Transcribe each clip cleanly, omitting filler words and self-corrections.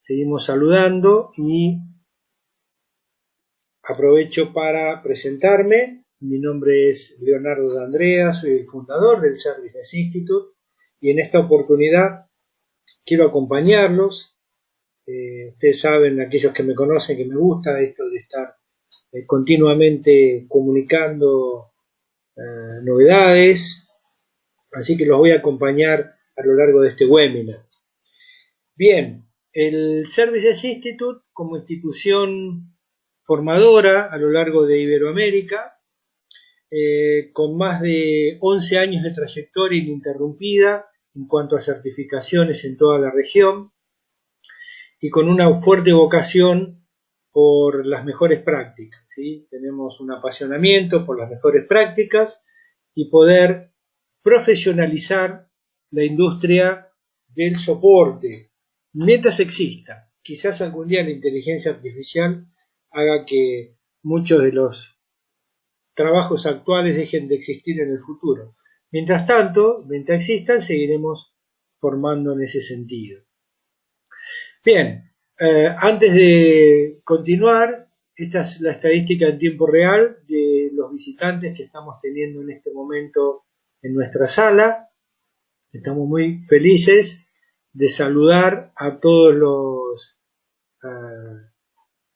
seguimos saludando y aprovecho para presentarme. Mi nombre es Leonardo D'Andrea, soy el fundador del Services Institute y en esta oportunidad quiero acompañarlos. Ustedes saben, aquellos que me conocen, que me gusta esto de estar continuamente comunicando novedades, así que los voy a acompañar a lo largo de este webinar. Bien, el Services Institute como institución formadora a lo largo de Iberoamérica, con más de 11 años de trayectoria ininterrumpida en cuanto a certificaciones en toda la región y con una fuerte vocación por las mejores prácticas, ¿sí? Tenemos un apasionamiento por las mejores prácticas y poder profesionalizar la industria del soporte, neta sexista. Quizás algún día la inteligencia artificial haga que muchos de los trabajos actuales dejen de existir en el futuro. Mientras tanto, mientras existan, seguiremos formando en ese sentido. Bien, antes de continuar, esta es la estadística en tiempo real de los visitantes que estamos teniendo en este momento en nuestra sala. Estamos muy felices de saludar a todos los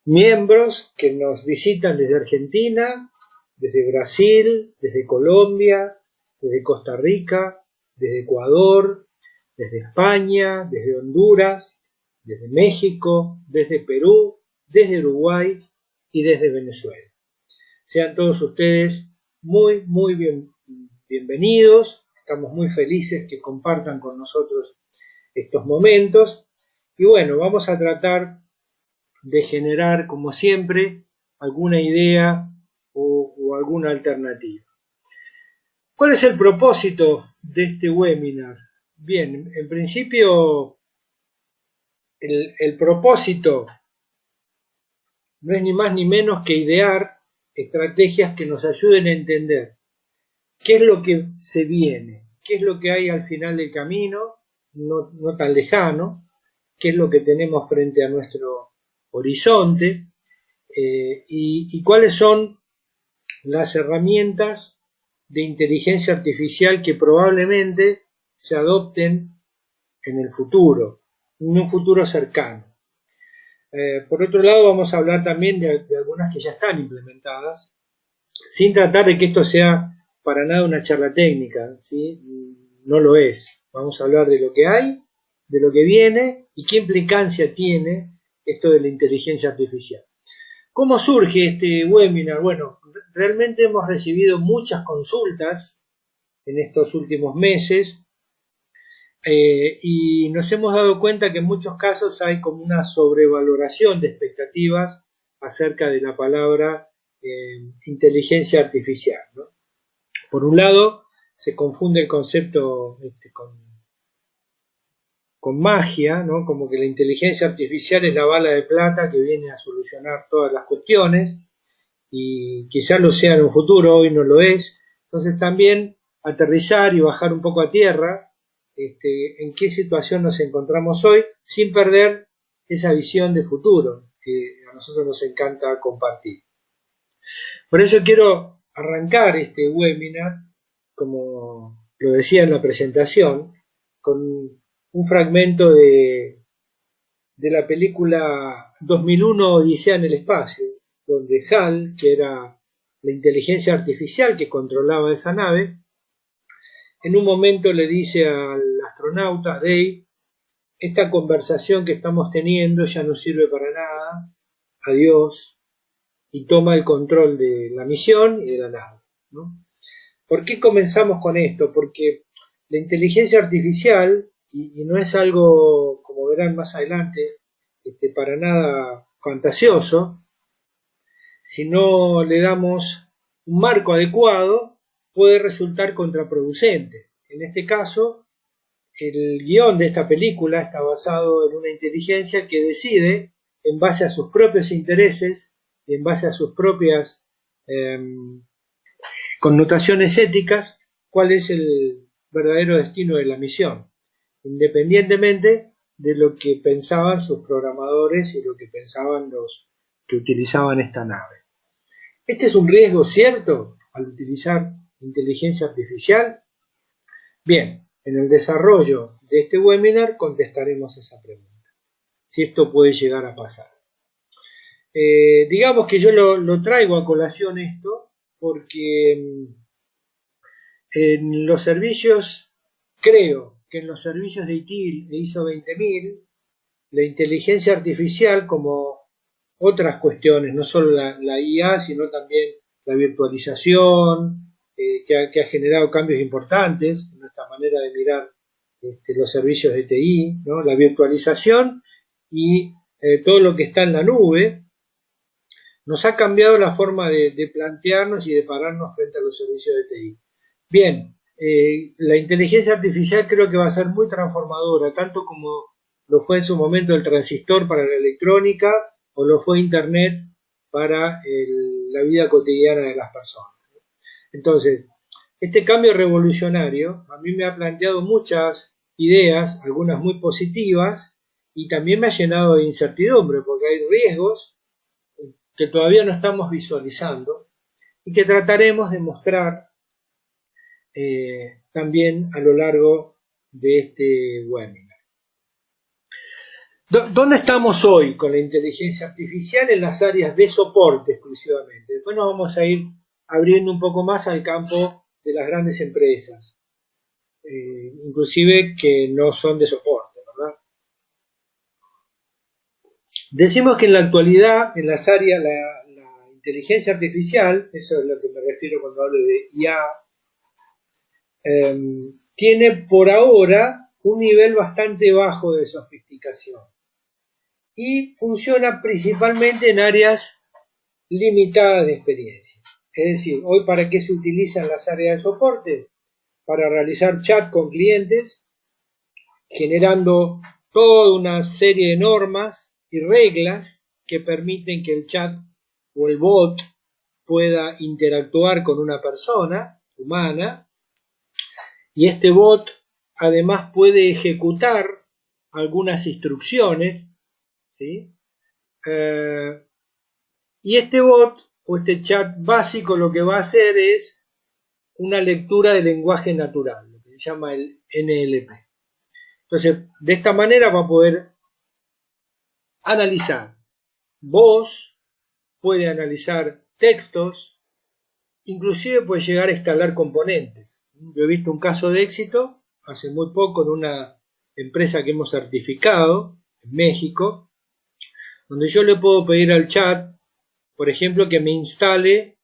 miembros que nos visitan desde Argentina, desde Brasil, desde Colombia, desde Costa Rica, desde Ecuador, desde España, desde Honduras, desde México, desde Perú, desde Uruguay y desde Venezuela. Sean todos ustedes muy bienvenidos. Estamos muy felices que compartan con nosotros estos momentos. Y bueno, vamos a tratar de generar, como siempre, alguna idea o alguna alternativa. ¿Cuál es el propósito de este webinar? Bien, en principio, el propósito no es ni más ni menos que idear estrategias que nos ayuden a entender qué es lo que se viene, qué es lo que hay al final del camino, no tan lejano, qué es lo que tenemos frente a nuestro horizonte y cuáles son las herramientas de inteligencia artificial que probablemente se adopten en el futuro, en un futuro cercano. Por otro lado, vamos a hablar también de algunas que ya están implementadas, sin tratar de que esto sea para nada una charla técnica, ¿sí? No lo es. Vamos a hablar de lo que hay, de lo que viene y qué implicancia tiene esto de la inteligencia artificial. ¿Cómo surge este webinar? Bueno, realmente hemos recibido muchas consultas en estos últimos meses y nos hemos dado cuenta que en muchos casos hay como una sobrevaloración de expectativas acerca de la palabra inteligencia artificial, ¿no? Por un lado, se confunde el concepto con magia, ¿no? Como que la inteligencia artificial es la bala de plata que viene a solucionar todas las cuestiones y quizás lo sea en un futuro, hoy no lo es. Entonces también aterrizar y bajar un poco a tierra en qué situación nos encontramos hoy sin perder esa visión de futuro que a nosotros nos encanta compartir. Por eso quiero arrancar este webinar, como lo decía en la presentación, con un fragmento de la película 2001 Odisea en el espacio, donde HAL, que era la inteligencia artificial que controlaba esa nave, en un momento le dice al astronauta Dave: esta conversación que estamos teniendo ya no sirve para nada, adiós, y toma el control de la misión y de la nave, ¿no? ¿Por qué comenzamos con esto? Porque la inteligencia artificial, y no es algo, como verán más adelante, para nada fantasioso, si no le damos un marco adecuado, puede resultar contraproducente. En este caso, el guión de esta película está basado en una inteligencia que decide, en base a sus propios intereses y en base a sus propias connotaciones éticas, cuál es el verdadero destino de la misión, independientemente de lo que pensaban sus programadores y lo que pensaban los que utilizaban esta nave. ¿Este es un riesgo cierto al utilizar inteligencia artificial? Bien, en el desarrollo de este webinar contestaremos esa pregunta, si esto puede llegar a pasar. Digamos que yo lo traigo a colación esto porque en los servicios, creo que en los servicios de ITIL e ISO 20000, la inteligencia artificial, como otras cuestiones, no solo la IA, sino también la virtualización, que ha generado cambios importantes en nuestra manera de mirar los servicios de TI, ¿no? La virtualización y todo lo que está en la nube, nos ha cambiado la forma de plantearnos y de pararnos frente a los servicios de TI. Bien, la inteligencia artificial creo que va a ser muy transformadora, tanto como lo fue en su momento el transistor para la electrónica o lo fue Internet para la vida cotidiana de las personas. Entonces, este cambio revolucionario a mí me ha planteado muchas ideas, algunas muy positivas, y también me ha llenado de incertidumbre, porque hay riesgos que todavía no estamos visualizando y que trataremos de mostrar también a lo largo de este webinar. ¿Dónde estamos hoy con la inteligencia artificial? En las áreas de soporte exclusivamente. Después nos vamos a ir abriendo un poco más al campo de las grandes empresas, inclusive que no son de soporte, ¿verdad? Decimos que en la actualidad, en las áreas, la inteligencia artificial, eso es lo que me refiero cuando hablo de IA, tiene por ahora un nivel bastante bajo de sofisticación y funciona principalmente en áreas limitadas de experiencia. Es decir, hoy ¿para qué se utilizan las áreas de soporte? Para realizar chat con clientes, generando toda una serie de normas y reglas que permiten que el chat o el bot pueda interactuar con una persona humana, y este bot además puede ejecutar algunas instrucciones, ¿sí? Y este bot o este chat básico lo que va a hacer es una lectura de lenguaje natural, lo que se llama el NLP. Entonces, de esta manera va a poder analizar voz, puede analizar textos, inclusive puede llegar a instalar componentes. Yo he visto un caso de éxito hace muy poco en una empresa que hemos certificado en México, donde yo le puedo pedir al chat, por ejemplo, que me instale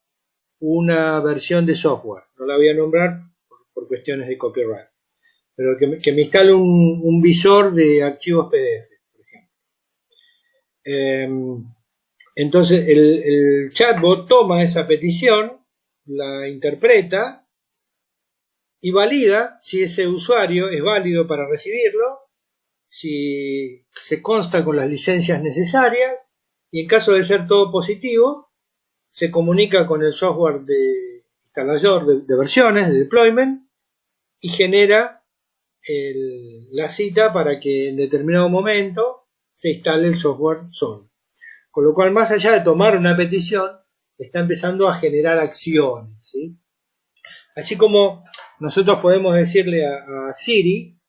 una versión de software. No la voy a nombrar por cuestiones de copyright, pero que me instale un visor de archivos PDF, por ejemplo. Entonces el chatbot toma esa petición, la interpreta y valida si ese usuario es válido para recibirlo, si se consta con las licencias necesarias, y en caso de ser todo positivo, se comunica con el software de instalador de versiones, de deployment, y genera la cita para que en determinado momento se instale el software solo. Con lo cual, más allá de tomar una petición, está empezando a generar acciones, ¿sí? Así como nosotros podemos decirle a Siri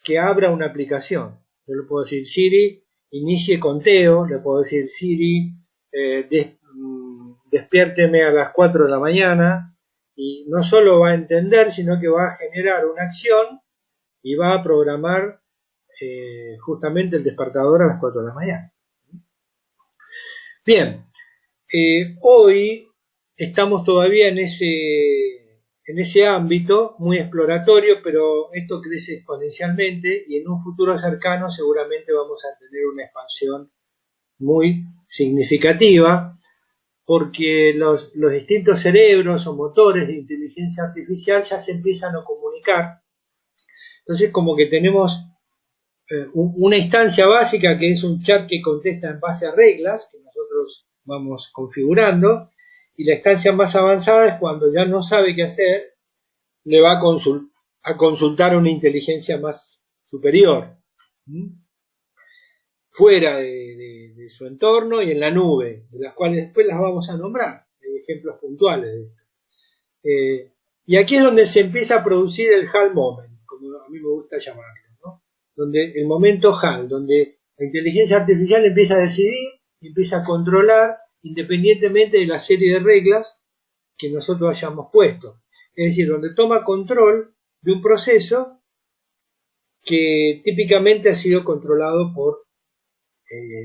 que abra una aplicación. Yo le puedo decir, Siri, inicie conteo, le puedo decir, Siri, despiérteme a las 4 de la mañana, y no solo va a entender, sino que va a generar una acción y va a programar justamente el despertador a las 4 de la mañana. Bien, hoy estamos todavía en ese ámbito muy exploratorio, pero esto crece exponencialmente y en un futuro cercano seguramente vamos a tener una expansión muy significativa, porque los distintos cerebros o motores de inteligencia artificial ya se empiezan a comunicar. Entonces, como que tenemos una instancia básica que es un chat que contesta en base a reglas que nosotros vamos configurando, y la instancia más avanzada es cuando ya no sabe qué hacer, le va a consultar una inteligencia más superior. fuera de su entorno y en la nube, de las cuales después las vamos a nombrar. Hay ejemplos puntuales de esto. Y aquí es donde se empieza a producir el HAL moment, como a mí me gusta llamarlo, ¿no? Donde el momento HAL, donde la inteligencia artificial empieza a decidir, empieza a controlar independientemente de la serie de reglas que nosotros hayamos puesto. Es decir, donde toma control de un proceso que típicamente ha sido controlado por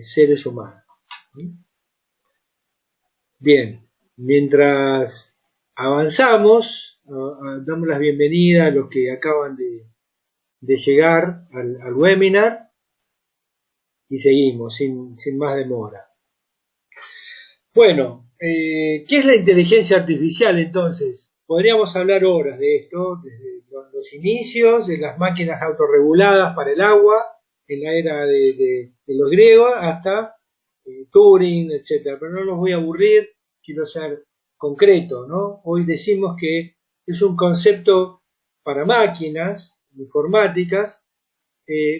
seres humanos. Bien, mientras avanzamos, damos la bienvenida a los que acaban de llegar al webinar y seguimos sin más demora. Bueno, ¿qué es la inteligencia artificial entonces? Podríamos hablar horas de esto, desde los inicios de las máquinas autorreguladas para el agua, en la era de los griegos, hasta Turing, etc. Pero no los voy a aburrir, quiero ser concreto, ¿no? Hoy decimos que es un concepto para máquinas informáticas,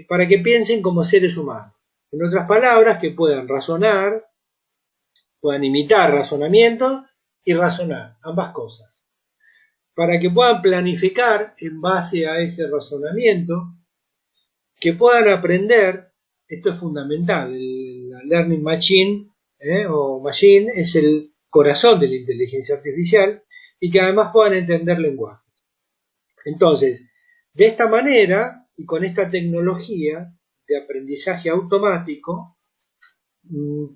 para que piensen como seres humanos. En otras palabras, que puedan razonar, puedan imitar razonamiento y razonar, ambas cosas. Para que puedan planificar en base a ese razonamiento, que puedan aprender, esto es fundamental, la Learning Machine o Machine es el corazón de la inteligencia artificial, y que además puedan entender lenguaje. Entonces, de esta manera y con esta tecnología de aprendizaje automático,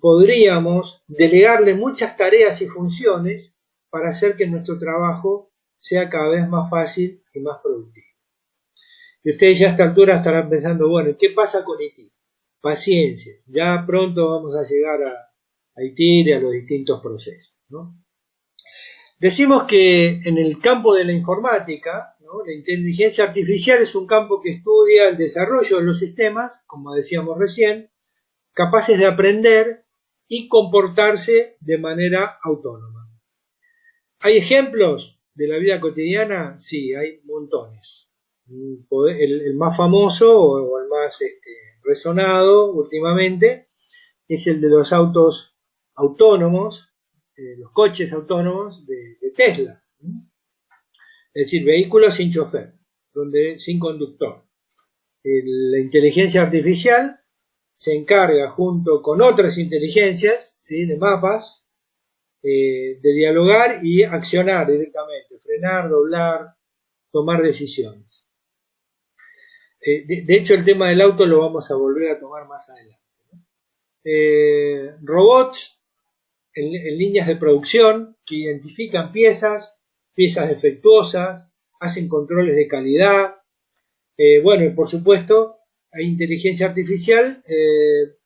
podríamos delegarle muchas tareas y funciones para hacer que nuestro trabajo sea cada vez más fácil y más productivo. Y ustedes ya a esta altura estarán pensando, bueno, ¿qué pasa con ITIL? Paciencia, ya pronto vamos a llegar a ITIL y a los distintos procesos, ¿no? Decimos que en el campo de la informática, ¿no?, la inteligencia artificial es un campo que estudia el desarrollo de los sistemas, como decíamos recién, capaces de aprender y comportarse de manera autónoma. ¿Hay ejemplos de la vida cotidiana? Sí, hay montones. El más famoso o el más resonado últimamente es el de los autos autónomos, los coches autónomos de Tesla. Es decir, vehículos sin chofer, sin conductor. La inteligencia artificial se encarga junto con otras inteligencias, ¿sí?, de mapas, de dialogar y accionar directamente, frenar, doblar, tomar decisiones. De hecho, el tema del auto lo vamos a volver a tomar más adelante, ¿no? Robots en líneas de producción que identifican piezas defectuosas, hacen controles de calidad. Bueno, y por supuesto, hay inteligencia artificial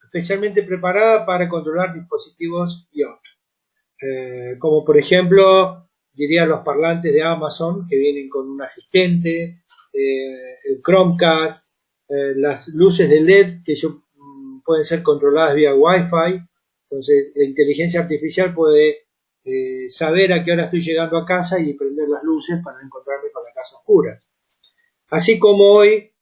especialmente preparada para controlar dispositivos IoT, como por ejemplo, diría los parlantes de Amazon que vienen con un asistente, el Chromecast, las luces de LED que pueden ser controladas vía Wi-Fi. Entonces, la inteligencia artificial puede saber a qué hora estoy llegando a casa y prender las luces para no encontrarme con la casa oscura. Así como hoy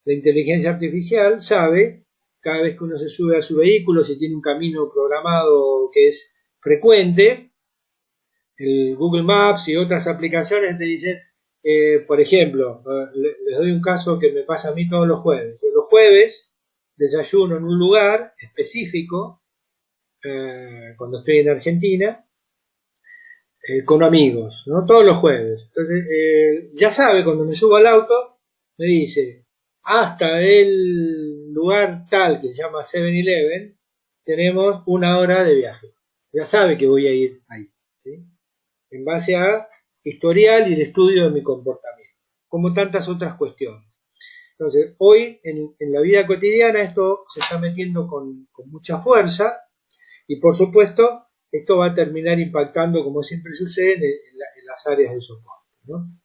la inteligencia artificial sabe, cada vez que uno se sube a su vehículo, si tiene un camino programado que es frecuente, el Google Maps y otras aplicaciones te dicen, por ejemplo, les doy un caso que me pasa a mí todos los jueves. Yo los jueves desayuno en un lugar específico, cuando estoy en Argentina, con amigos, ¿no? Todos los jueves. Entonces, ya sabe, cuando me subo al auto, me dice, hasta el lugar tal que se llama 7-Eleven, tenemos 1 hora de viaje. Ya sabe que voy a ir ahí, ¿sí?, en base a historial y el estudio de mi comportamiento, como tantas otras cuestiones. Entonces, hoy en la vida cotidiana esto se está metiendo con mucha fuerza, y por supuesto esto va a terminar impactando, como siempre sucede, en las áreas de soporte, ¿no?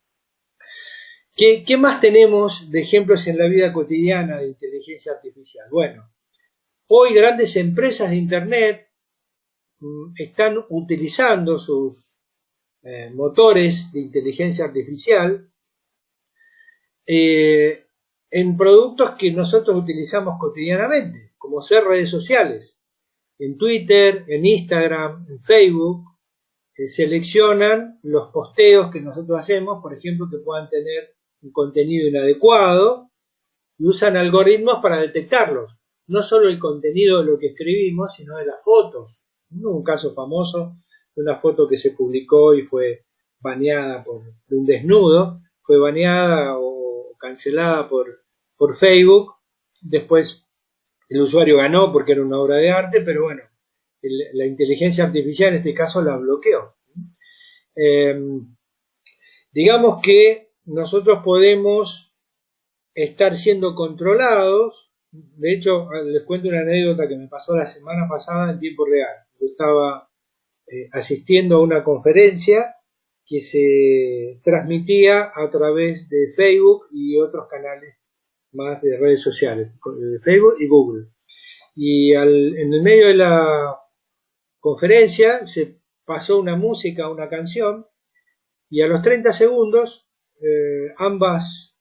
¿Qué más tenemos de ejemplos en la vida cotidiana de inteligencia artificial? Bueno, hoy grandes empresas de Internet están utilizando sus motores de inteligencia artificial en productos que nosotros utilizamos cotidianamente. como ser redes sociales. En Twitter, en Instagram, en Facebook, seleccionan los posteos que nosotros hacemos, por ejemplo, que puedan tener un contenido inadecuado, y usan algoritmos para detectarlos. No solo el contenido de lo que escribimos, sino de las fotos. Hubo un caso famoso de una foto que se publicó y fue baneada de un desnudo, fue baneada o cancelada por Facebook. Después el usuario ganó porque era una obra de arte, pero bueno, la inteligencia artificial en este caso la bloqueó. Digamos que nosotros podemos estar siendo controlados. De hecho, les cuento una anécdota que me pasó la semana pasada en tiempo real. Yo estaba asistiendo a una conferencia que se transmitía a través de Facebook y otros canales más de redes sociales, Facebook y Google. Y en el medio de la conferencia se pasó una música, una canción, y a los 30 segundos ambas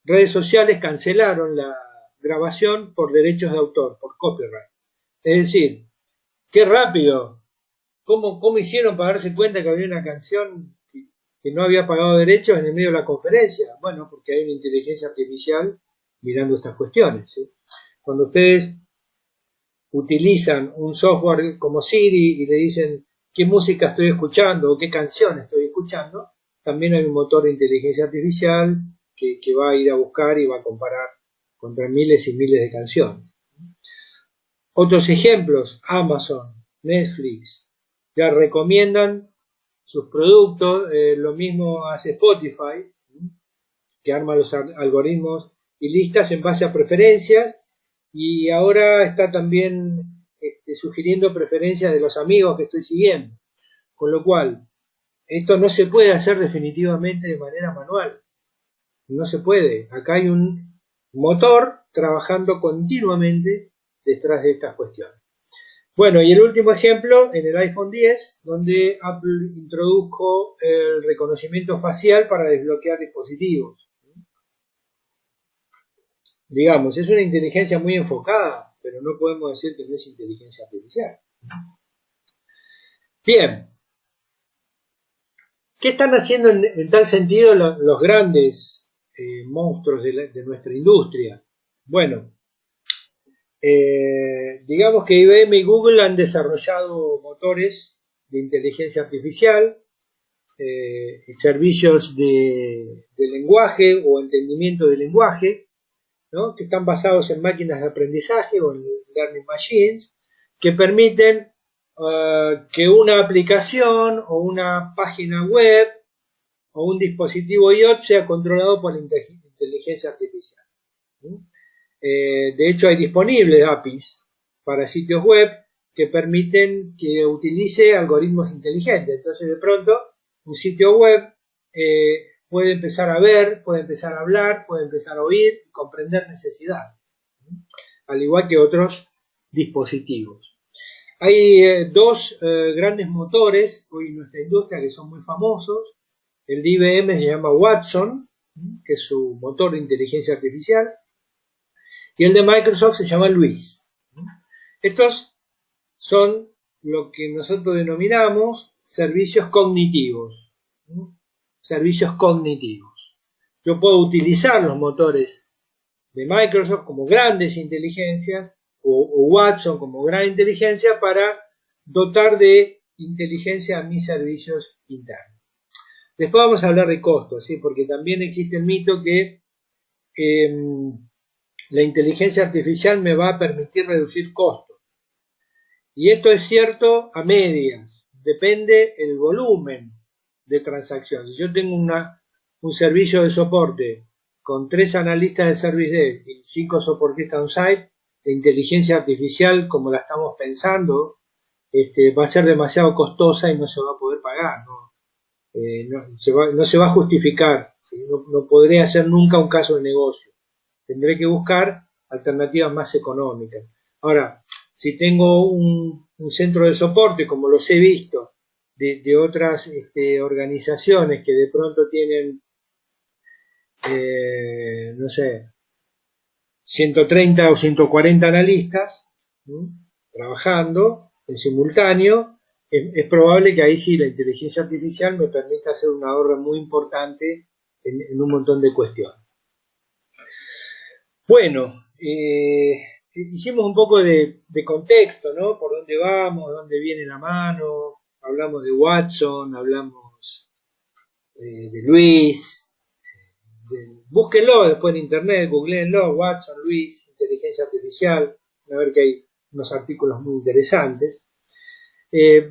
redes sociales cancelaron la grabación por derechos de autor, por copyright. Es decir, qué rápido, cómo hicieron para darse cuenta que había una canción que no había pagado derechos en el medio de la conferencia. Bueno, porque hay una inteligencia artificial mirando estas cuestiones, ¿sí? Cuando ustedes utilizan un software como Siri y le dicen qué música estoy escuchando o qué canción estoy escuchando, también hay un motor de inteligencia artificial que va a ir a buscar y va a comparar contra miles y miles de canciones. Otros ejemplos, Amazon, Netflix, ya recomiendan sus productos, lo mismo hace Spotify, que arma los algoritmos y listas en base a preferencias, y ahora está también sugiriendo preferencias de los amigos que estoy siguiendo. Con lo cual, esto no se puede hacer definitivamente de manera manual. No se puede. Acá hay un motor trabajando continuamente detrás de estas cuestiones. Bueno, y el último ejemplo en el iPhone X, donde Apple introdujo el reconocimiento facial para desbloquear dispositivos. Digamos, es una inteligencia muy enfocada, pero no podemos decir que no es inteligencia artificial. Bien, ¿qué están haciendo en tal sentido los grandes monstruos de nuestra industria? Bueno, digamos que IBM y Google han desarrollado motores de inteligencia artificial, servicios de lenguaje o entendimiento de lenguaje, ¿no?, que están basados en máquinas de aprendizaje o en learning machines, que permiten que una aplicación o una página web o un dispositivo IoT sea controlado por la inteligencia artificial. De hecho, hay disponibles APIs para sitios web que permiten que utilice algoritmos inteligentes. Entonces, de pronto, un sitio web puede empezar a ver, puede empezar a hablar, puede empezar a oír y comprender necesidades, al igual que otros dispositivos. Hay dos grandes motores hoy en nuestra industria que son muy famosos. El de IBM se llama Watson, que es su motor de inteligencia artificial, y el de Microsoft se llama Luis. Estos son lo que nosotros denominamos servicios cognitivos. Servicios cognitivos. Yo puedo utilizar los motores de Microsoft como grandes inteligencias o Watson como gran inteligencia para dotar de inteligencia a mis servicios internos. Después vamos a hablar de costos, ¿sí? Porque también existe el mito que la inteligencia artificial me va a permitir reducir costos. Y esto es cierto a medias, depende el volumen de transacciones. Si yo tengo un servicio de soporte con 3 analistas de Service Desk y 5 soportistas on-site, la inteligencia artificial, como la estamos pensando, va a ser demasiado costosa y no se va a poder pagar, ¿no? No se va a justificar, ¿sí? No podré hacer nunca un caso de negocio. Tendré que buscar alternativas más económicas. Ahora, si tengo un centro de soporte, como los he visto, de otras organizaciones que de pronto tienen, no sé, 130 o 140 analistas, ¿no?, trabajando en simultáneo, es probable que ahí sí la inteligencia artificial me permita hacer un ahorro muy importante en un montón de cuestiones. Bueno, hicimos un poco de contexto, ¿no? Por dónde vamos, dónde viene la mano, hablamos de Watson, hablamos de Luis, búsquenlo después en internet, googleenlo, Watson, Luis, inteligencia artificial, a ver que hay unos artículos muy interesantes.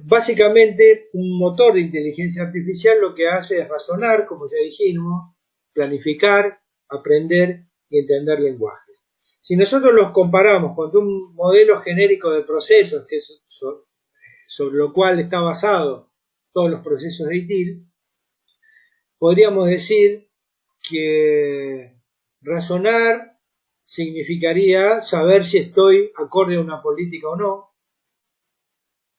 Básicamente, un motor de inteligencia artificial lo que hace es razonar, como ya dijimos, planificar, aprender y entender lenguajes. Si nosotros los comparamos con un modelo genérico de procesos, que es sobre lo cual está basado todos los procesos de ITIL, podríamos decir que razonar significaría saber si estoy acorde a una política o no.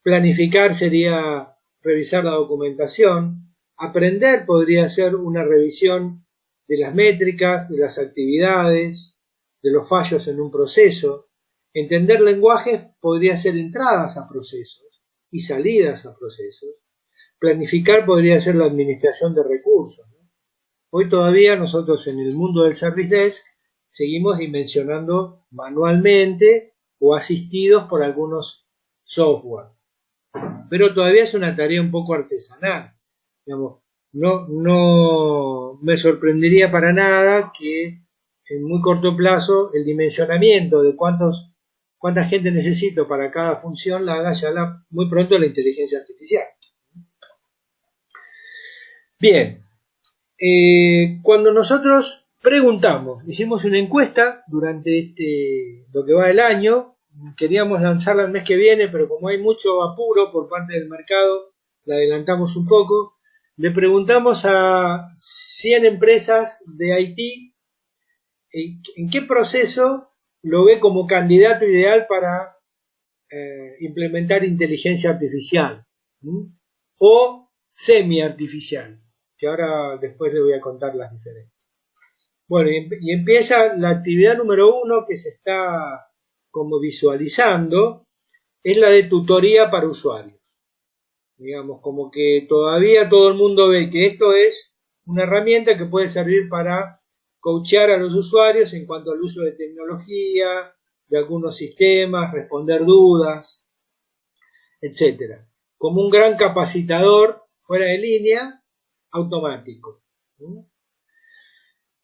Planificar sería revisar la documentación. Aprender podría ser una revisión de las métricas, de las actividades, de los fallos en un proceso. Entender lenguajes podría ser entradas a procesos y salidas a procesos. Planificar podría ser la administración de recursos. Hoy todavía nosotros en el mundo del Service Desk seguimos dimensionando manualmente o asistidos por algunos software. Pero todavía es una tarea un poco artesanal. Digamos, no me sorprendería para nada que en muy corto plazo el dimensionamiento de cuánta gente necesito para cada función la haga ya muy pronto la inteligencia artificial. Bien, cuando nosotros preguntamos, hicimos una encuesta durante lo que va del año, queríamos lanzarla el mes que viene, pero como hay mucho apuro por parte del mercado, la adelantamos un poco. Le preguntamos a 100 empresas de IT en qué proceso lo ve como candidato ideal para implementar inteligencia artificial, ¿sí?, o semi-artificial, que ahora después le voy a contar las diferencias. Bueno, y empieza la actividad número 1 que se está como visualizando, es la de tutoría para usuarios. Digamos, como que todavía todo el mundo ve que esto es una herramienta que puede servir para coachear a los usuarios en cuanto al uso de tecnología, de algunos sistemas, responder dudas, etc. Como un gran capacitador fuera de línea, automático.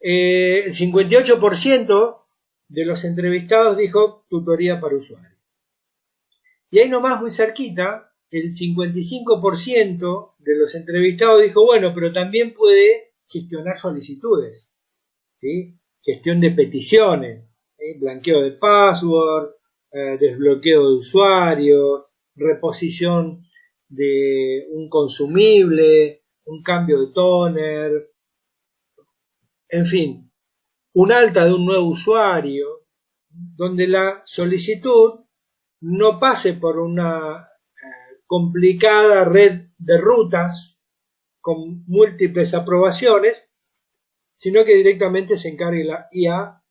El 58% de los entrevistados dijo tutoría para usuarios. Y ahí nomás, muy cerquita, el 55% de los entrevistados dijo, bueno, pero también puede gestionar solicitudes, ¿sí?, gestión de peticiones, blanqueo de password, desbloqueo de usuarios, reposición de un consumible, un cambio de toner, en fin, un alta de un nuevo usuario, donde la solicitud no pase por una complicada red de rutas con múltiples aprobaciones, sino que directamente se encargue la IA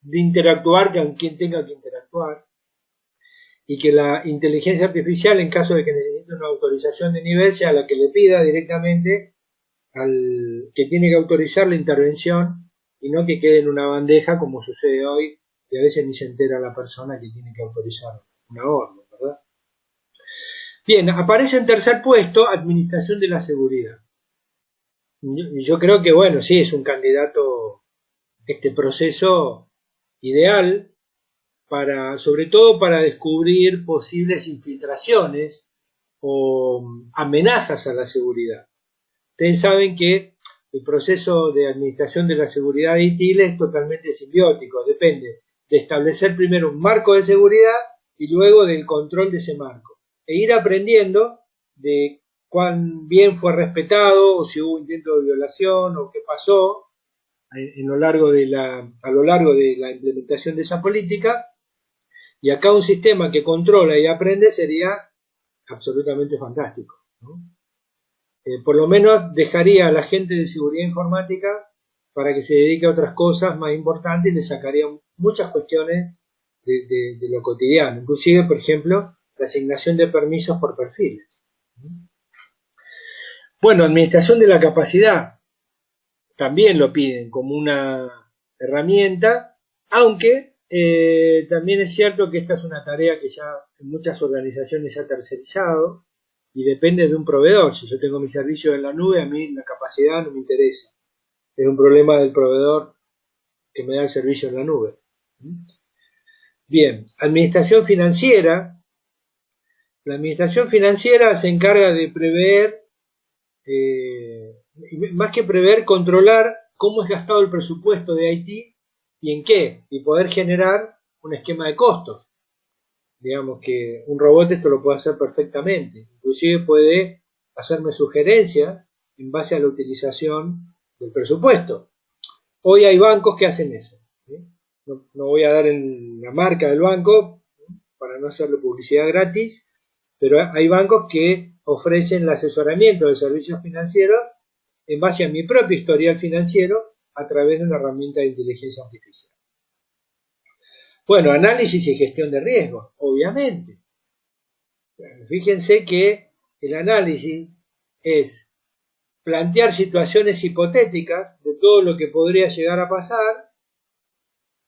de interactuar con quien tenga que interactuar, y que la inteligencia artificial, en caso de que necesite una autorización de nivel, sea la que le pida directamente al que tiene que autorizar la intervención, y no que quede en una bandeja como sucede hoy, que a veces ni se entera la persona que tiene que autorizar una orden, ¿verdad? Bien, aparece en tercer puesto administración de la seguridad. Yo creo que, bueno, sí, es un candidato, este proceso ideal para, sobre todo para descubrir posibles infiltraciones o amenazas a la seguridad. Ustedes saben que el proceso de administración de la seguridad de ITIL es totalmente simbiótico, depende de establecer primero un marco de seguridad y luego del control de ese marco, e ir aprendiendo de cuán bien fue respetado, o si hubo intento de violación, o qué pasó a lo largo de la implementación de esa política. Y acá un sistema que controla y aprende sería absolutamente fantástico, ¿no? Por lo menos dejaría a la gente de seguridad informática para que se dedique a otras cosas más importantes y le sacaría muchas cuestiones de lo cotidiano, inclusive, por ejemplo, la asignación de permisos por perfiles. Bueno, administración de la capacidad también lo piden como una herramienta, aunque también es cierto que esta es una tarea que ya en muchas organizaciones se ha tercerizado y depende de un proveedor. Si yo tengo mi servicio en la nube, a mí la capacidad no me interesa. Es un problema del proveedor que me da el servicio en la nube. Bien, administración financiera. La administración financiera se encarga de prever, más que prever, controlar cómo es gastado el presupuesto de IT y en qué, y poder generar un esquema de costos. Digamos que un robot esto lo puede hacer perfectamente, inclusive puede hacerme sugerencias en base a la utilización del presupuesto. Hoy hay bancos que hacen eso. No voy a dar en la marca del banco para no hacerle publicidad gratis, pero hay bancos que ofrecen el asesoramiento de servicios financieros en base a mi propio historial financiero a través de una herramienta de inteligencia artificial. Bueno, análisis y gestión de riesgos, obviamente. Fíjense que el análisis es plantear situaciones hipotéticas de todo lo que podría llegar a pasar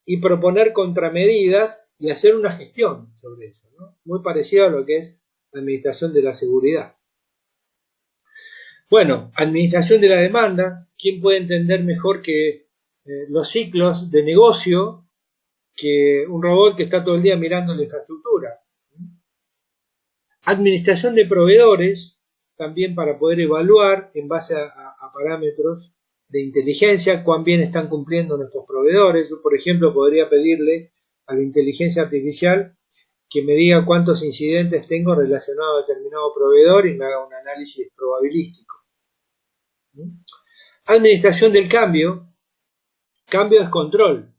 y proponer contramedidas y hacer una gestión sobre eso, ¿no? Muy parecido a lo que es la administración de la seguridad. Bueno, administración de la demanda. ¿Quién puede entender mejor que los ciclos de negocio que un robot que está todo el día mirando la infraestructura? Administración de proveedores, también para poder evaluar en base a parámetros de inteligencia cuán bien están cumpliendo nuestros proveedores. Yo, por ejemplo, podría pedirle a la inteligencia artificial que me diga cuántos incidentes tengo relacionados a determinado proveedor y me haga un análisis probabilístico. Administración del cambio. Cambio es control.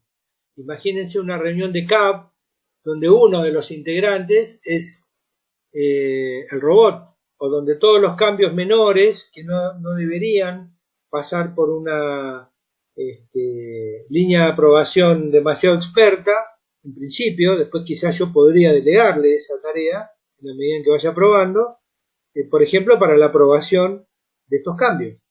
Imagínense una reunión de CAB donde uno de los integrantes es el robot, o donde todos los cambios menores que no deberían pasar por una línea de aprobación demasiado experta, en principio, después quizás yo podría delegarle esa tarea en la medida en que vaya aprobando, por ejemplo, para la aprobación de estos cambios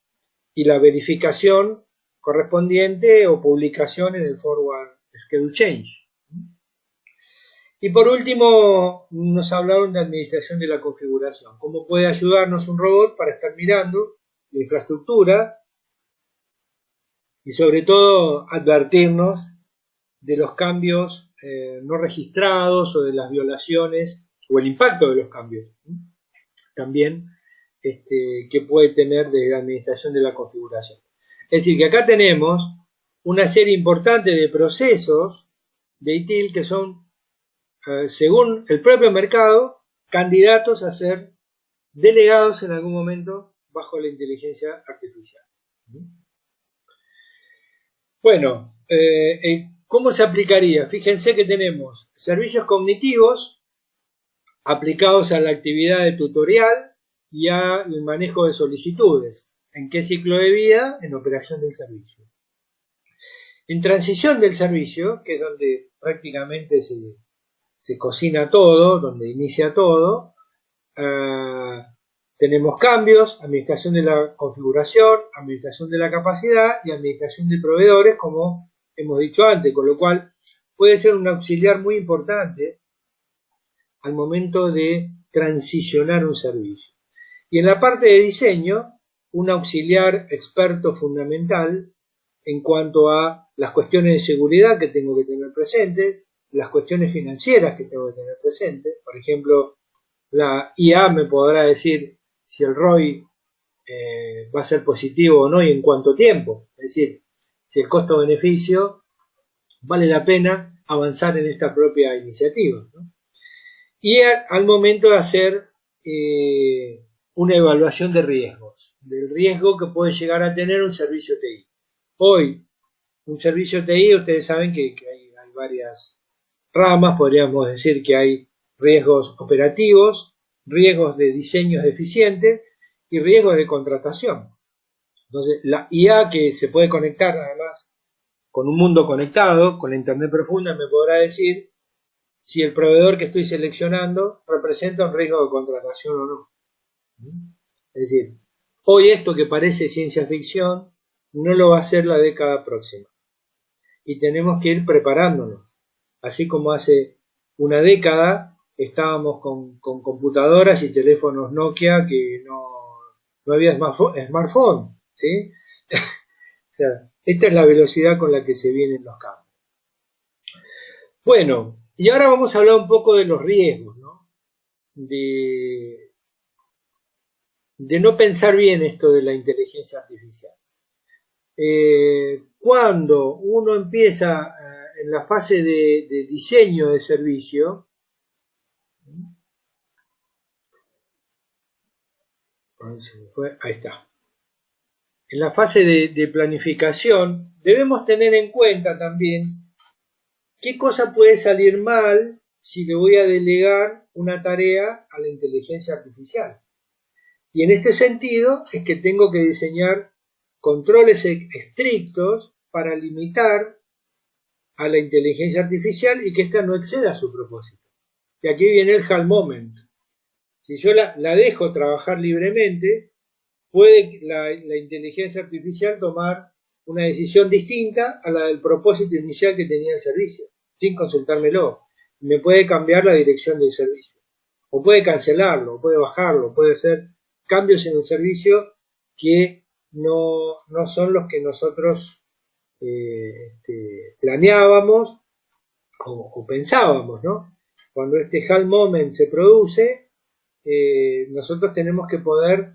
y la verificación correspondiente o publicación en el Forward Schedule Change. Y por último, nos hablaron de administración de la configuración. ¿Cómo puede ayudarnos un robot para estar mirando la infraestructura y sobre todo advertirnos de los cambios no registrados o de las violaciones o el impacto de los cambios? También que puede tener de la administración de la configuración. Es decir, que acá tenemos una serie importante de procesos de ITIL que son, según el propio mercado, candidatos a ser delegados en algún momento bajo la inteligencia artificial. Bueno, ¿cómo se aplicaría? Fíjense que tenemos servicios cognitivos aplicados a la actividad de tutorial y al manejo de solicitudes. ¿En qué ciclo de vida? En operación del servicio. En transición del servicio, que es donde prácticamente se cocina todo, donde inicia todo, tenemos cambios, administración de la configuración, administración de la capacidad y administración de proveedores, como hemos dicho antes, con lo cual puede ser un auxiliar muy importante al momento de transicionar un servicio. Y en la parte de diseño, un auxiliar experto fundamental en cuanto a las cuestiones de seguridad que tengo que tener presente, las cuestiones financieras que tengo que tener presente. Por ejemplo, la IA me podrá decir si el ROI va a ser positivo o no y en cuánto tiempo. Es decir, si el costo-beneficio vale la pena avanzar en esta propia iniciativa, ¿no? Y al momento de hacer una evaluación de riesgos, del riesgo que puede llegar a tener un servicio TI. Hoy, un servicio TI, ustedes saben que hay varias ramas, podríamos decir que hay riesgos operativos, riesgos de diseños deficientes y riesgos de contratación. Entonces, la IA que se puede conectar además con un mundo conectado, con la Internet profunda, me podrá decir si el proveedor que estoy seleccionando representa un riesgo de contratación o no. Es decir, hoy esto que parece ciencia ficción no lo va a ser la década próxima. Y tenemos que ir preparándonos. Así como hace una década estábamos con computadoras y teléfonos Nokia que no había smartphone, ¿sí? O sea, esta es la velocidad con la que se vienen los cambios. Bueno, y ahora vamos a hablar un poco de los riesgos, ¿no? De no pensar bien esto de la inteligencia artificial. Cuando uno empieza en la fase de diseño de servicio, ahí está. En la fase de planificación debemos tener en cuenta también qué cosa puede salir mal si le voy a delegar una tarea a la inteligencia artificial. Y en este sentido es que tengo que diseñar controles estrictos para limitar a la inteligencia artificial y que ésta no exceda su propósito. Y aquí viene el HAL moment. Si yo la dejo trabajar libremente, puede la inteligencia artificial tomar una decisión distinta a la del propósito inicial que tenía el servicio, sin consultármelo. Me puede cambiar la dirección del servicio, o puede cancelarlo, o puede bajarlo, puede hacer cambios en el servicio que no son los que nosotros planeábamos o pensábamos, ¿no? Cuando este HAL moment se produce, nosotros tenemos que poder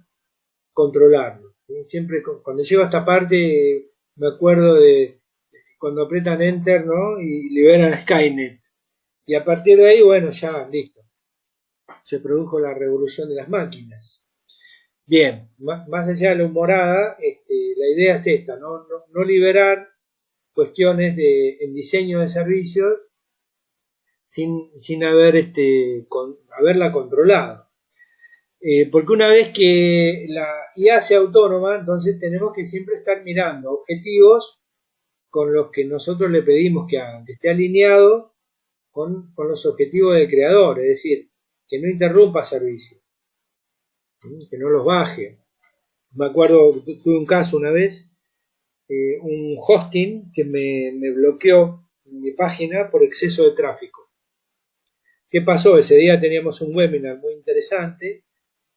controlarlo, ¿sí? Siempre cuando llego a esta parte me acuerdo de cuando apretan Enter, ¿no? Y liberan a Skynet. Y a partir de ahí, bueno, ya listo. Se produjo la revolución de las máquinas. Bien, más allá de la humorada, la idea es esta, no liberar cuestiones en diseño de servicios sin haberla controlado. Porque una vez que la IA sea autónoma, entonces tenemos que siempre estar mirando objetivos con los que nosotros le pedimos que hagan, que esté alineado con los objetivos del creador, es decir, que no interrumpa servicios, que no los baje. Me acuerdo, tuve un caso una vez, un hosting que me bloqueó mi página por exceso de tráfico. ¿Qué pasó? Ese día teníamos un webinar muy interesante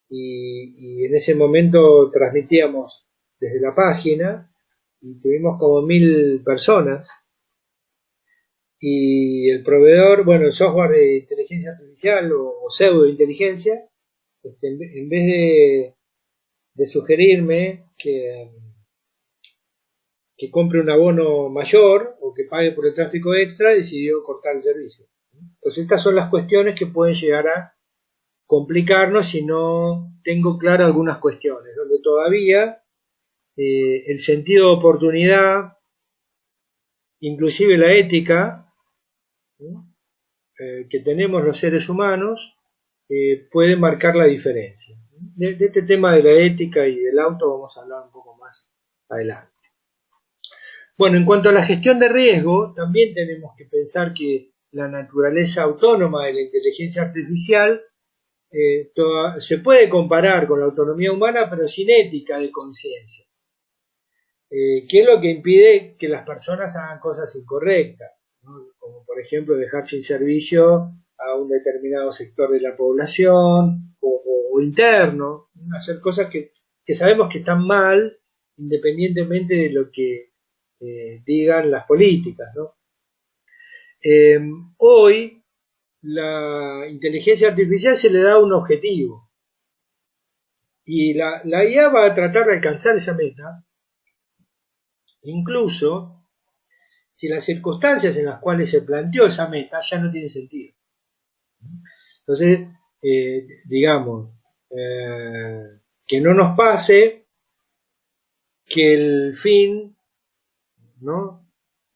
y en ese momento transmitíamos desde la página y tuvimos como 1000 personas y el proveedor, bueno, el software de inteligencia artificial o pseudo inteligencia, en vez de sugerirme que compre un abono mayor o que pague por el tráfico extra, decidió cortar el servicio. Entonces estas son las cuestiones que pueden llegar a complicarnos si no tengo claras algunas cuestiones, donde todavía el sentido de oportunidad, inclusive la ética, que tenemos los seres humanos, puede marcar la diferencia. De este tema de la ética y del auto vamos a hablar un poco más adelante. Bueno, en cuanto a la gestión de riesgo, también tenemos que pensar que la naturaleza autónoma de la inteligencia artificial se puede comparar con la autonomía humana, pero sin ética de conciencia, que es lo que impide que las personas hagan cosas incorrectas, ¿no? Como por ejemplo dejar sin servicio a un determinado sector de la población o interno, hacer cosas que sabemos que están mal, independientemente de lo que digan las políticas, ¿no? Hoy la inteligencia artificial se le da un objetivo y la IA va a tratar de alcanzar esa meta, incluso si las circunstancias en las cuales se planteó esa meta ya no tienen sentido. Entonces, digamos, que no nos pase que el fin, ¿no?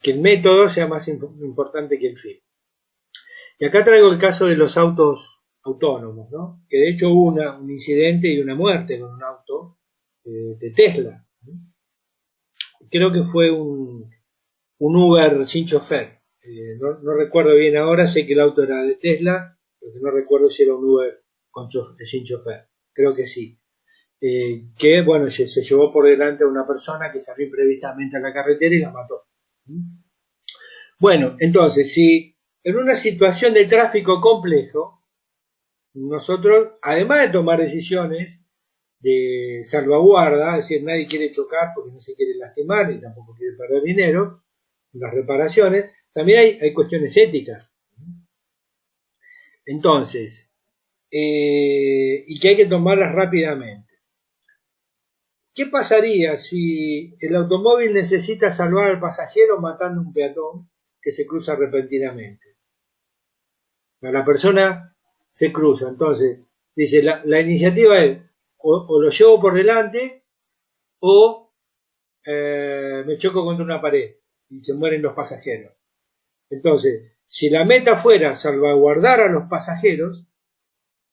Que el método sea más importante que el fin. Y acá traigo el caso de los autos autónomos, ¿no? Que de hecho hubo un incidente y una muerte con un auto de Tesla. creo que fue un Uber sin chofer. No recuerdo bien ahora, sé que el auto era de Tesla, pero no recuerdo si era un Uber sin chofer. Creo que sí. Que bueno, se llevó por delante a una persona que salió imprevistamente a la carretera y la mató. Bueno, entonces, si en una situación de tráfico complejo, nosotros, además de tomar decisiones de salvaguarda, es decir, nadie quiere chocar porque no se quiere lastimar ni tampoco quiere perder dinero en las reparaciones, también hay cuestiones éticas. Entonces, y que hay que tomarlas rápidamente. ¿Qué pasaría si el automóvil necesita salvar al pasajero matando a un peatón que se cruza repentinamente? La persona se cruza, entonces, dice, la iniciativa es o lo llevo por delante o me choco contra una pared y se mueren los pasajeros. Entonces, si la meta fuera salvaguardar a los pasajeros,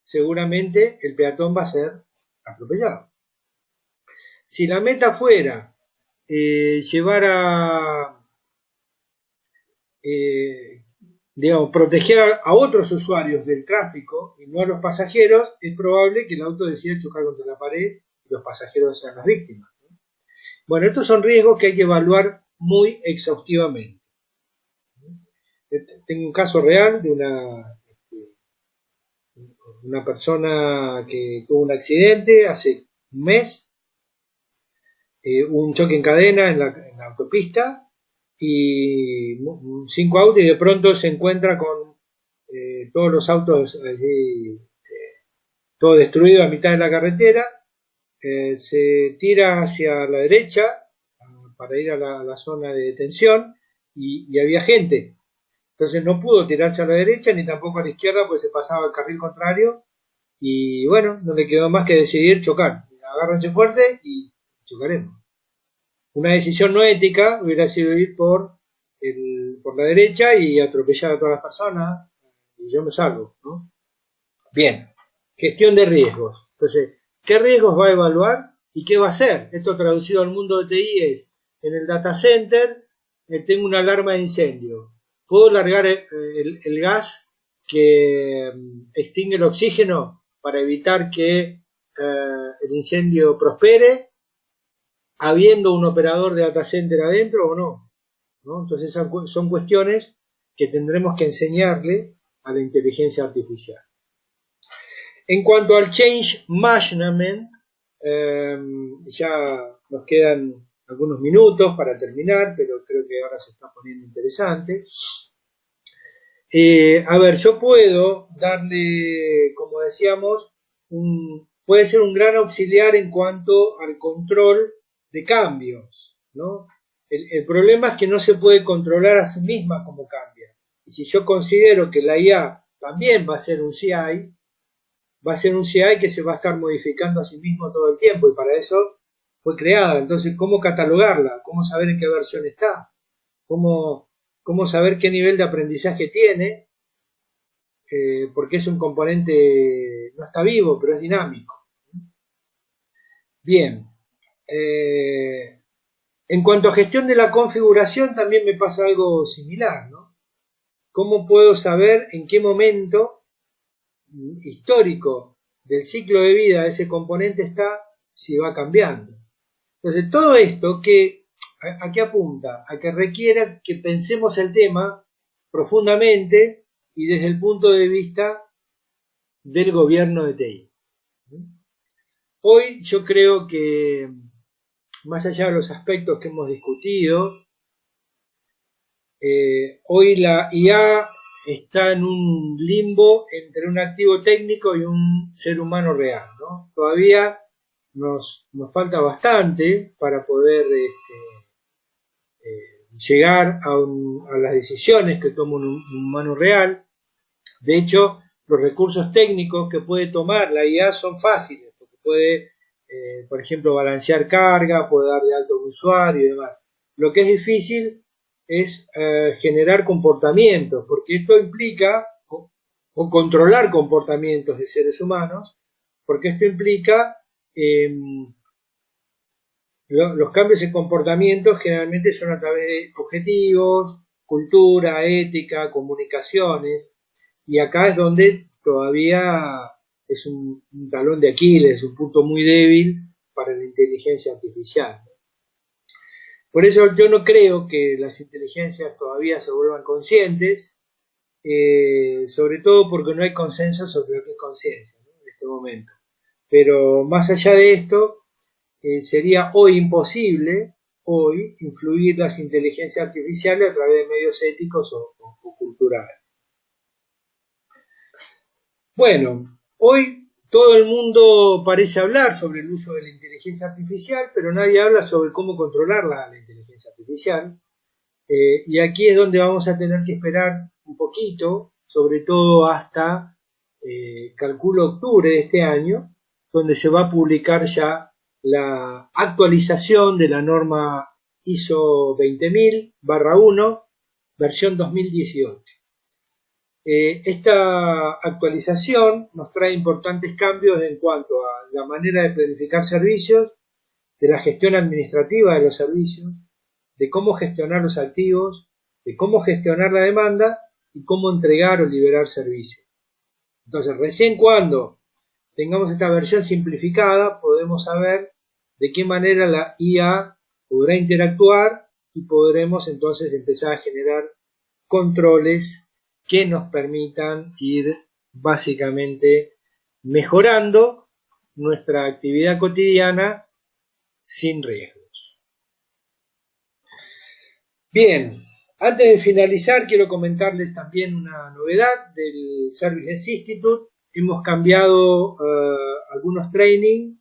seguramente el peatón va a ser atropellado. Si la meta fuera llevar a, digamos, proteger a otros usuarios del tráfico y no a los pasajeros, es probable que el auto decida chocar contra la pared y los pasajeros sean las víctimas. Bueno, estos son riesgos que hay que evaluar muy exhaustivamente. Tengo un caso real de una persona que tuvo un accidente hace un mes, un choque en cadena en la autopista y 5 autos y de pronto se encuentra con todos los autos allí, todo destruido a mitad de la carretera, se tira hacia la derecha para ir a la zona de detención y había gente. Entonces no pudo tirarse a la derecha ni tampoco a la izquierda porque se pasaba el carril contrario y bueno, no le quedó más que decidir chocar. Agárrense fuerte y chocaremos. Una decisión no ética hubiera sido ir por la derecha y atropellar a todas las personas y yo me salvo, ¿no? Bien, gestión de riesgos. Entonces, ¿qué riesgos va a evaluar y qué va a hacer? Esto traducido al mundo de TI es, en el data center tengo una alarma de incendio. ¿Puedo largar el gas que extingue el oxígeno para evitar que el incendio prospere, habiendo un operador de data center adentro o no? ¿No? Entonces son cuestiones que tendremos que enseñarle a la inteligencia artificial. En cuanto al change management, ya nos quedan algunos minutos para terminar, pero creo que ahora se está poniendo interesante. A ver, yo puedo darle, como decíamos, puede ser un gran auxiliar en cuanto al control de cambios, ¿no? El problema es que no se puede controlar a sí misma como cambia. Y si yo considero que la IA también va a ser un CI, que se va a estar modificando a sí mismo todo el tiempo y para eso fue creada. Entonces, ¿cómo catalogarla? ¿Cómo saber en qué versión está? ¿Cómo saber qué nivel de aprendizaje tiene? Porque es un componente, no está vivo, pero es dinámico. Bien. En cuanto a gestión de la configuración, también me pasa algo similar, ¿no? ¿Cómo puedo saber en qué momento histórico del ciclo de vida de ese componente está si va cambiando? Entonces, todo esto ¿a qué apunta? A que requiera que pensemos el tema profundamente y desde el punto de vista del gobierno de TI. Hoy yo creo que, más allá de los aspectos que hemos discutido, hoy la IA está en un limbo entre un activo técnico y un ser humano real, ¿no? Todavía nos falta bastante para poder llegar a las decisiones que toma un humano real. De hecho, los recursos técnicos que puede tomar la IA son fáciles, porque puede, por ejemplo, balancear carga, puede darle alto a un usuario y demás. Lo que es difícil es generar comportamientos, porque esto implica, o controlar comportamientos de seres humanos, porque esto implica los cambios en comportamiento generalmente son a través de objetivos, cultura, ética, comunicaciones, y acá es donde todavía es un talón de Aquiles, un punto muy débil para la inteligencia artificial. Por eso yo no creo que las inteligencias todavía se vuelvan conscientes, sobre todo porque no hay consenso sobre lo que es conciencia, ¿no? En este momento. Pero más allá de esto, sería hoy imposible, hoy, influir las inteligencias artificiales a través de medios éticos o culturales. Bueno, hoy todo el mundo parece hablar sobre el uso de la inteligencia artificial, pero nadie habla sobre cómo controlar la inteligencia artificial. Y aquí es donde vamos a tener que esperar un poquito, sobre todo hasta, calculo, octubre de este año, donde se va a publicar ya la actualización de la norma ISO 20000/1, versión 2018. Esta actualización nos trae importantes cambios en cuanto a la manera de planificar servicios, de la gestión administrativa de los servicios, de cómo gestionar los activos, de cómo gestionar la demanda y cómo entregar o liberar servicios. Entonces, recién cuando tengamos esta versión simplificada, podemos saber de qué manera la IA podrá interactuar y podremos entonces empezar a generar controles que nos permitan ir básicamente mejorando nuestra actividad cotidiana sin riesgos. Bien, antes de finalizar quiero comentarles también una novedad del Services Institute. Hemos cambiado algunos training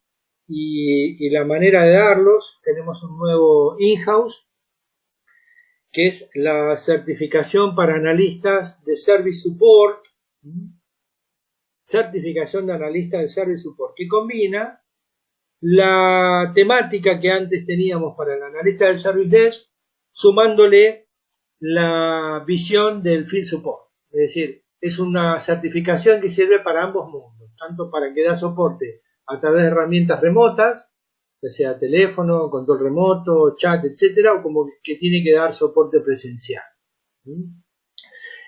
y la manera de darlos. Tenemos un nuevo in-house, que es la certificación para analistas de Service Support, certificación de analistas de Service Support, que combina la temática que antes teníamos para el analista del Service Desk, sumándole la visión del Field Support. Es decir, es una certificación que sirve para ambos mundos, tanto para que da soporte a través de herramientas remotas, ya sea teléfono, control remoto, chat, etcétera, o como que tiene que dar soporte presencial.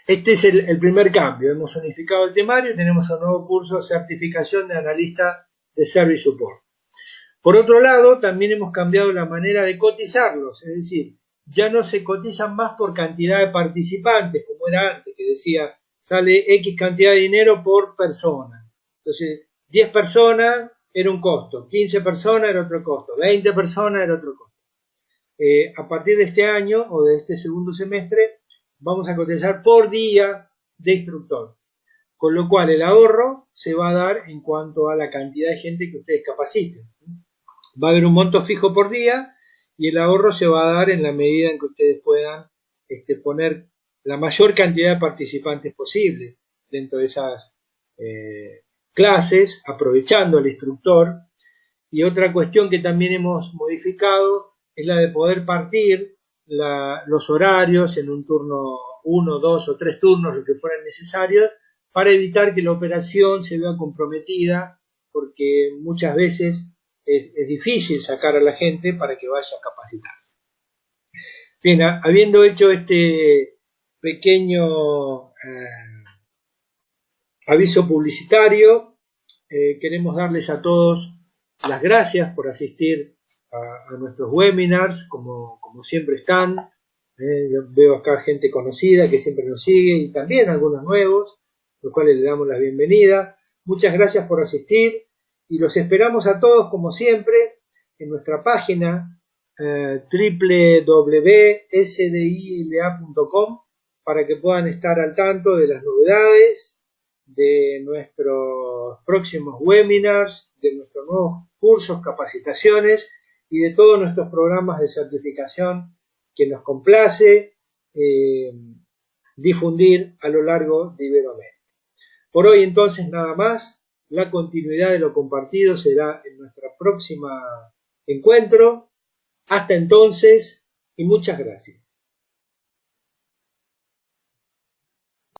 Este es el primer cambio. Hemos unificado el temario y tenemos un nuevo curso, certificación de analista de Service Support. Por otro lado, también hemos cambiado la manera de cotizarlos, es decir, ya no se cotizan más por cantidad de participantes, como era antes, que decía, sale X cantidad de dinero por persona. Entonces, 10 personas era un costo, 15 personas era otro costo, 20 personas era otro costo. A partir de este año o de este segundo semestre vamos a cotizar por día de instructor, con lo cual el ahorro se va a dar en cuanto a la cantidad de gente que ustedes capaciten. Va a haber un monto fijo por día y el ahorro se va a dar en la medida en que ustedes puedan poner la mayor cantidad de participantes posible dentro de esas clases, aprovechando al instructor. Y otra cuestión que también hemos modificado es la de poder partir los horarios en un turno, 1, 2 o 3 turnos, lo que fueran necesarios, para evitar que la operación se vea comprometida, porque muchas veces es difícil sacar a la gente para que vaya a capacitarse. Bien, habiendo hecho este pequeño aviso publicitario, queremos darles a todos las gracias por asistir a nuestros webinars, como siempre están. Yo veo acá gente conocida que siempre nos sigue y también algunos nuevos, los cuales le damos la bienvenida. Muchas gracias por asistir y los esperamos a todos, como siempre, en nuestra página www.sdila.com para que puedan estar al tanto de las novedades, de nuestros próximos webinars, de nuestros nuevos cursos, capacitaciones y de todos nuestros programas de certificación que nos complace difundir a lo largo de Iberoamérica. Por hoy entonces nada más. La continuidad de lo compartido será en nuestra próxima encuentro. Hasta entonces y muchas gracias.